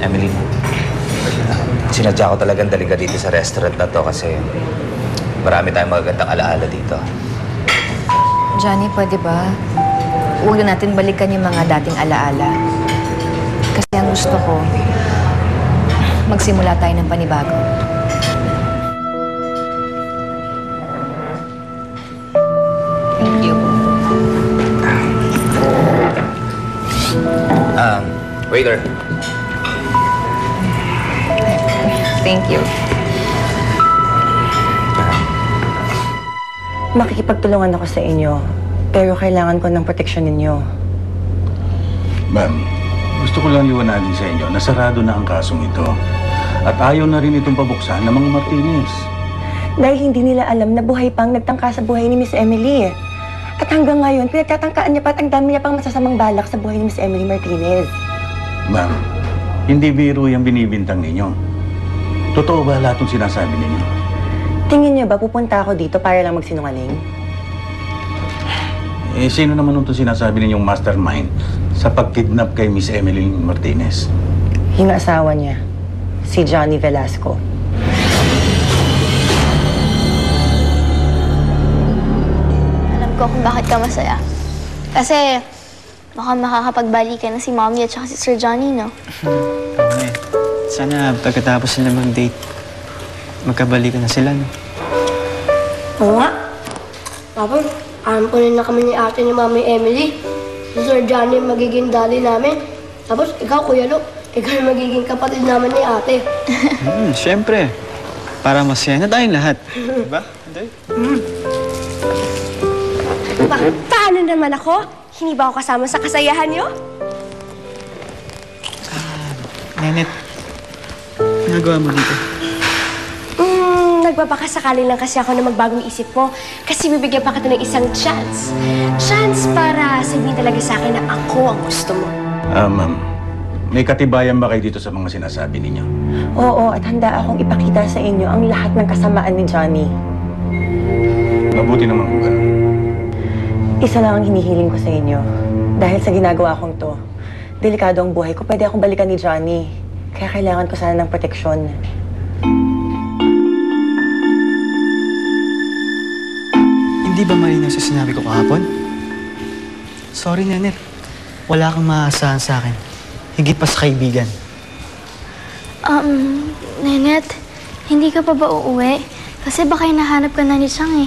Emily, sinadya ko talagang daling ka dito sa restaurant na to kasi marami tayong magagandang alaala dito. Johnny, pwede ba? Huwag na natin balikan yung mga dating alaala. Kasi ang gusto ko, magsimula tayo ng panibago. Thank you. Waiter. Thank you. Makikipagtulungan ako sa inyo, pero kailangan ko ng proteksyon ninyo. Ma'am, gusto ko lang liwanagin sa inyo na sarado na ang kasong ito. At ayaw na rin itong pabuksan ng mga Martinez. Dahil hindi nila alam na buhay pang nagtangka sa buhay ni Miss Emily. At hanggang ngayon, pinagtatangkaan niya pa at ang dami niya pang masasamang balak sa buhay ni Miss Emily Martinez. Ma'am, hindi biro yung binibintang ninyo. Totoo ba lahat ng sinasabi ninyo? Tingin niyo ba pupunta ako dito para lang magsinungaling? Eh, sino naman itong sinasabi ninyong mastermind sa pagkidnap kay Miss Emily Martinez? Yung asawa niya, si Johnny Velasco. Alam ko kung bakit ka masaya. Kasi baka makakapagbalikan na si Mommy at saka si Sir Johnny, no? Okay. Sana pagkatapos nila mag-date, magkabalikan na sila, no? Oo nga. Papa, aampunin na kami ni ate ni Mami Emily. Si Sir Johnny magiging dali namin. Tapos ikaw, Kuya Lu, ikaw yung magiging kapatid namin ni ate. Siyempre. Para masaya na tayong lahat. Diba? Hindi? Paano naman ako? Hindi ba ako kasama sa kasayahan niyo? Nenet, nagawa mo dito? Nagbabakasakali lang kasi ako na magbagong isip mo. Kasi bibigyan pa kita ng isang chance. Chance para sabihin talaga sa akin na ako ang gusto mo. Ma'am, may katibayan ba kayo dito sa mga sinasabi ninyo? Oo, at handa akong ipakita sa inyo ang lahat ng kasamaan ni Johnny. Mabuti naman kung gano'n. Isa lang ang hinihiling ko sa inyo. Dahil sa ginagawa kong to, delikado ang buhay ko, pwede akong balikan ni Johnny. Kaya kailangan ko sana ng proteksyon. Hindi ba malinaw sa sinabi ko kahapon? Sorry, Nenet. Wala kang maaasahan sa akin. Higit pa sa kaibigan. Nenet, hindi ka pa ba uuwi? Kasi baka hinahanap ka na ni Chang, eh.